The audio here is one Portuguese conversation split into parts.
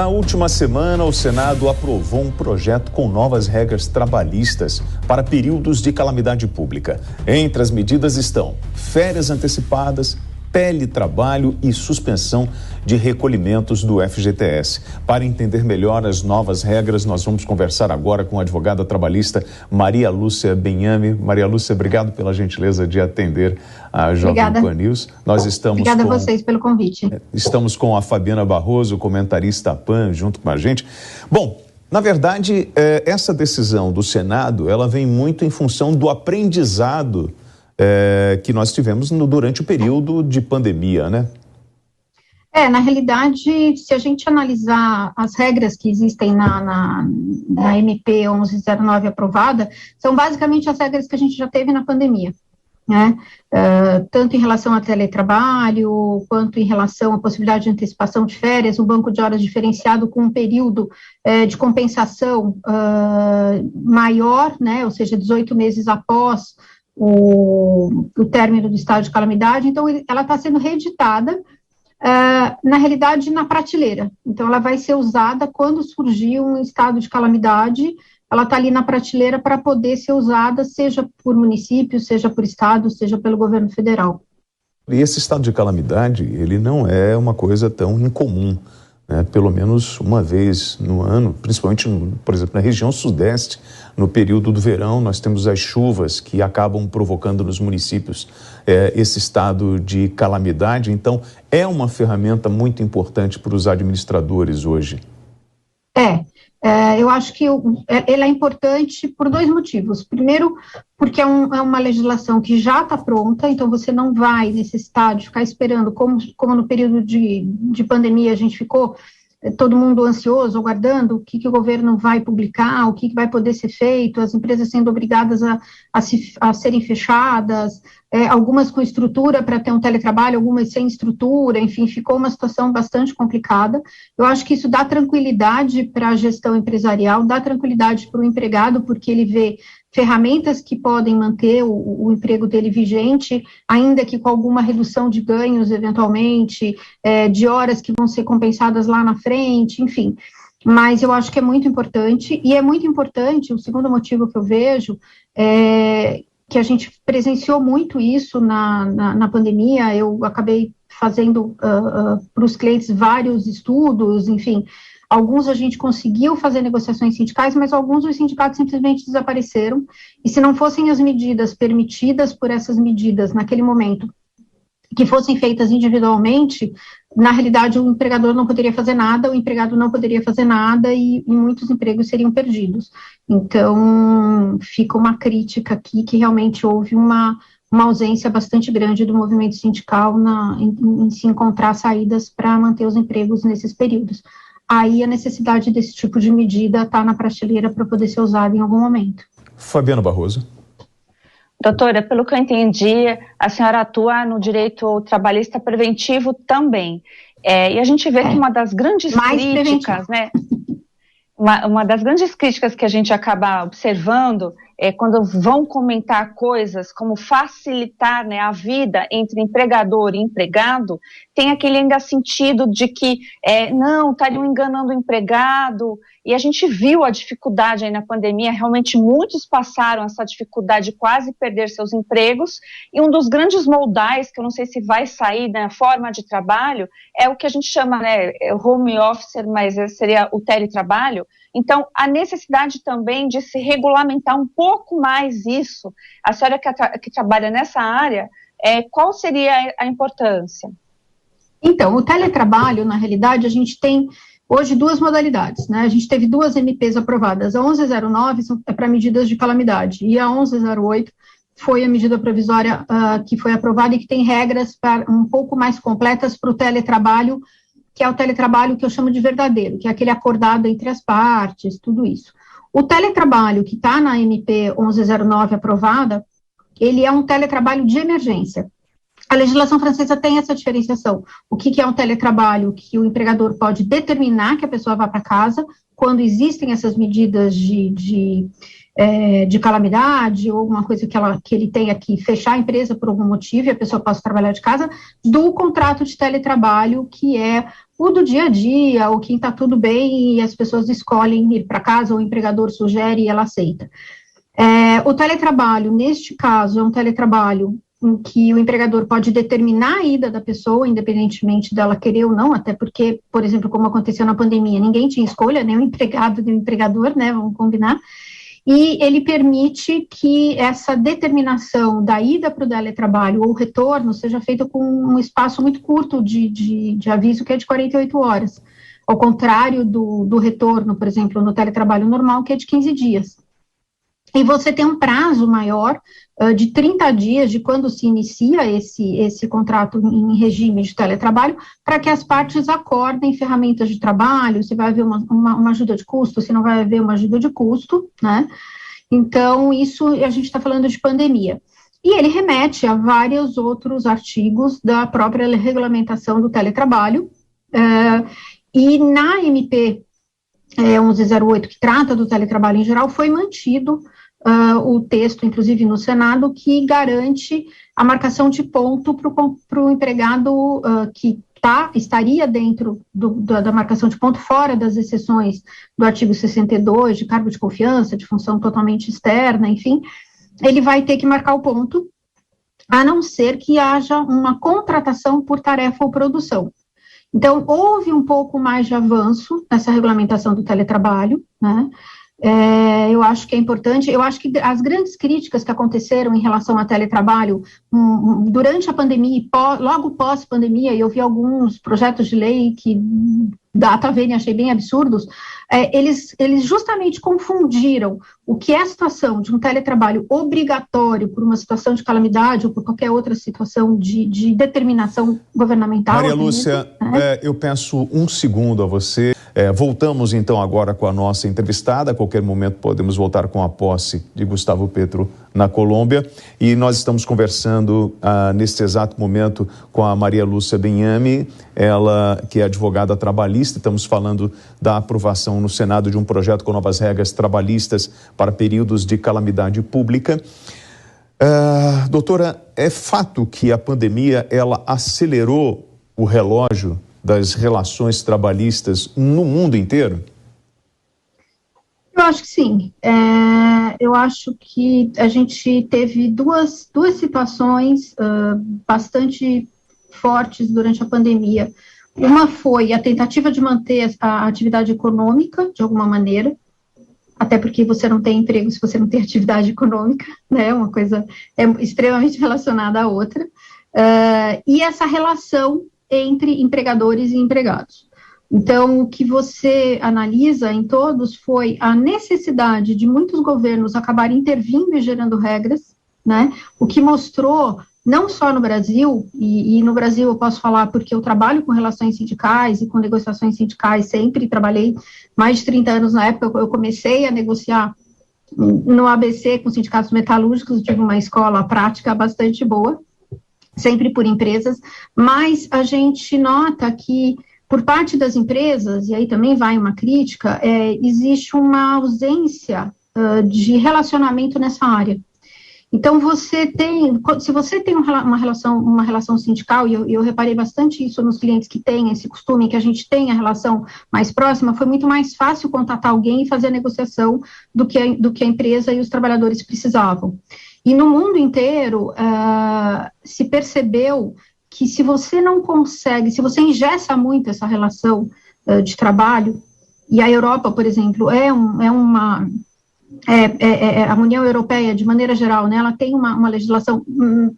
Na última semana, o Senado aprovou um projeto com novas regras trabalhistas para períodos de calamidade pública. Entre as medidas estão férias antecipadas, teletrabalho e suspensão de recolhimentos do FGTS. Para entender melhor as novas regras, nós vamos conversar agora com a advogada trabalhista Maria Lúcia Benhame. Maria Lúcia, obrigado pela gentileza de atender a Jovem Pan News. Obrigada a vocês pelo convite. Estamos com a Fabiana Barroso, comentarista PAN, junto com a gente. Bom, na verdade, essa decisão do Senado, ela vem muito em função do aprendizado que nós tivemos durante o período de pandemia, né? Na realidade, se a gente analisar as regras que existem na MP 1109 aprovada, são basicamente as regras que a gente já teve na pandemia, né? Tanto em relação a teletrabalho, quanto em relação à possibilidade de antecipação de férias, o banco de horas diferenciado com um período de compensação maior, né? Ou seja, 18 meses após o término do estado de calamidade. Então, ela está sendo reeditada, na realidade, na prateleira. Então, ela vai ser usada quando surgir um estado de calamidade, ela está ali na prateleira para poder ser usada, seja por município, seja por estado, seja pelo governo federal. E esse estado de calamidade, ele não é uma coisa tão incomum, né? Pelo menos uma vez no ano, principalmente, por exemplo, na região sudeste, no período do verão, nós temos as chuvas que acabam provocando nos municípios esse estado de calamidade. Então, é uma ferramenta muito importante para os administradores hoje. Eu acho que ele é importante por dois motivos. Primeiro, porque é uma legislação que já está pronta, então você não vai necessitar de ficar esperando, como no período de pandemia a gente ficou todo mundo ansioso, aguardando o que o governo vai publicar, o que vai poder ser feito, as empresas sendo obrigadas a serem fechadas, algumas com estrutura para ter um teletrabalho, algumas sem estrutura, enfim, ficou uma situação bastante complicada. Eu acho que isso dá tranquilidade para a gestão empresarial, dá tranquilidade para o empregado, porque ele vê ferramentas que podem manter o emprego dele vigente, ainda que com alguma redução de ganhos, eventualmente, de horas que vão ser compensadas lá na frente, enfim. Mas eu acho que é muito importante, e é muito importante, o segundo motivo que eu vejo que a gente presenciou muito isso na pandemia. Eu acabei fazendo para os clientes vários estudos, enfim. Alguns a gente conseguiu fazer negociações sindicais, mas alguns os sindicatos simplesmente desapareceram, e se não fossem as medidas permitidas por essas medidas naquele momento, que fossem feitas individualmente, na realidade o empregador não poderia fazer nada, o empregado não poderia fazer nada, e muitos empregos seriam perdidos. Então, fica uma crítica aqui que realmente houve uma ausência bastante grande do movimento sindical em se encontrar saídas para manter os empregos nesses períodos. Aí a necessidade desse tipo de medida está na prateleira para poder ser usada em algum momento. Fabiana Barroso. Doutora, pelo que eu entendi, a senhora atua no direito trabalhista preventivo também. E a gente vê que uma das grandes críticas, né? Uma das grandes críticas que a gente acaba observando quando vão comentar coisas como facilitar, né, a vida entre empregador e empregado, tem aquele ainda sentido de que não, estariam enganando o empregado, e a gente viu a dificuldade aí na pandemia. Realmente muitos passaram essa dificuldade de quase perder seus empregos, e um dos grandes moldais, que eu não sei se vai sair na forma de trabalho, é o que a gente chama, né, home office, mas seria o teletrabalho. Então, a necessidade também de se regulamentar um pouco mais isso. A senhora que trabalha nessa área, qual seria a importância? Então, o teletrabalho, na realidade, a gente tem hoje duas modalidades, né? A gente teve duas MPs aprovadas. A 1109 é para medidas de calamidade, e a 1108 foi a medida provisória que foi aprovada e que tem regras um pouco mais completas para o teletrabalho, que é o teletrabalho que eu chamo de verdadeiro, que é aquele acordado entre as partes, tudo isso. O teletrabalho que está na MP 1109 aprovada, ele é um teletrabalho de emergência. A legislação francesa tem essa diferenciação. O que é um teletrabalho? Que o empregador pode determinar que a pessoa vá para casa, quando existem essas medidas de de calamidade, ou uma coisa que ele tenha que fechar a empresa por algum motivo e a pessoa possa trabalhar de casa, do contrato de teletrabalho, que é o do dia a dia, ou quem está tudo bem e as pessoas escolhem ir para casa, ou o empregador sugere e ela aceita. O teletrabalho, neste caso, é um teletrabalho em que o empregador pode determinar a ida da pessoa, independentemente dela querer ou não, até porque, por exemplo, como aconteceu na pandemia, ninguém tinha escolha, nem o empregado, nem o empregador, né, vamos combinar, e ele permite que essa determinação da ida para o teletrabalho ou retorno seja feita com um espaço muito curto de aviso, que é de 48 horas, ao contrário do retorno, por exemplo, no teletrabalho normal, que é de 15 dias. E você tem um prazo maior, de 30 dias, de quando se inicia esse contrato em regime de teletrabalho, para que as partes acordem ferramentas de trabalho, se vai haver uma ajuda de custo, se não vai haver uma ajuda de custo, né? Então, isso a gente está falando de pandemia. E ele remete a vários outros artigos da própria regulamentação do teletrabalho, e na MP 1108, que trata do teletrabalho em geral, foi mantido o texto, inclusive no Senado, que garante a marcação de ponto para o empregado que estaria dentro da marcação de ponto, fora das exceções do artigo 62, de cargo de confiança, de função totalmente externa, enfim, ele vai ter que marcar o ponto, a não ser que haja uma contratação por tarefa ou produção. Então, houve um pouco mais de avanço nessa regulamentação do teletrabalho, né? Eu acho que é importante, eu acho que as grandes críticas que aconteceram em relação ao teletrabalho durante a pandemia e logo pós-pandemia, e eu vi alguns projetos de lei que data vênia achei bem absurdos, eles justamente confundiram o que é a situação de um teletrabalho obrigatório por uma situação de calamidade ou por qualquer outra situação de determinação governamental. Maria Lúcia, eu peço um segundo a você. Voltamos então agora com a nossa entrevistada. A qualquer momento podemos voltar com a posse de Gustavo Petro na Colômbia, e nós estamos conversando neste exato momento com a Maria Lúcia Benhame, ela que é advogada trabalhista. Estamos falando da aprovação no Senado de um projeto com novas regras trabalhistas para períodos de calamidade pública. Doutora, é fato que a pandemia ela acelerou o relógio das relações trabalhistas no mundo inteiro? Eu acho que sim. Eu acho que a gente teve duas situações bastante fortes durante a pandemia. Uma foi a tentativa de manter a atividade econômica, de alguma maneira, até porque você não tem emprego se você não tem atividade econômica, né? Uma coisa extremamente relacionada à outra. E essa relação entre empregadores e empregados. Então, o que você analisa em todos foi a necessidade de muitos governos acabarem intervindo e gerando regras, né? O que mostrou, não só no Brasil, e no Brasil eu posso falar porque eu trabalho com relações sindicais e com negociações sindicais sempre, trabalhei mais de 30 anos na época, eu comecei a negociar no ABC com sindicatos metalúrgicos, tive uma escola prática bastante boa, sempre por empresas, mas a gente nota que, por parte das empresas, e aí também vai uma crítica, existe uma ausência de relacionamento nessa área. Então, se você tem uma relação sindical, e eu reparei bastante isso nos clientes que têm esse costume, que a gente tem a relação mais próxima, foi muito mais fácil contatar alguém e fazer a negociação do que a empresa e os trabalhadores precisavam. E no mundo inteiro, se percebeu que se você não consegue, se você engessa muito essa relação de trabalho, e a Europa, por exemplo, a União Europeia, de maneira geral, né, ela tem uma legislação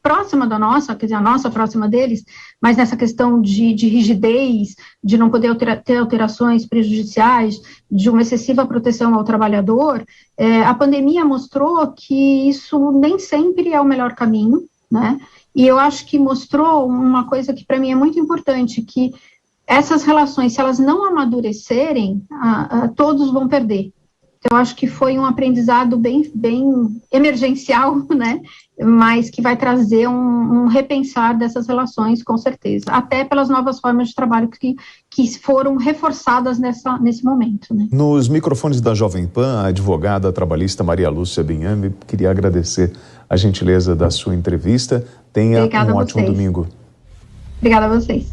próxima da nossa, quer dizer, a nossa próxima deles, mas nessa questão de rigidez, de não poder ter alterações prejudiciais, de uma excessiva proteção ao trabalhador, a pandemia mostrou que isso nem sempre é o melhor caminho, né, e eu acho que mostrou uma coisa que para mim é muito importante, que essas relações, se elas não amadurecerem, todos vão perder. Então, eu acho que foi um aprendizado bem emergencial, né? Mas que vai trazer um repensar dessas relações, com certeza, até pelas novas formas de trabalho que foram reforçadas nesse momento, né? Nos microfones da Jovem Pan, a advogada trabalhista Maria Lúcia Binhambi, queria agradecer a gentileza da sua entrevista. Tenha um ótimo domingo. Obrigada a vocês.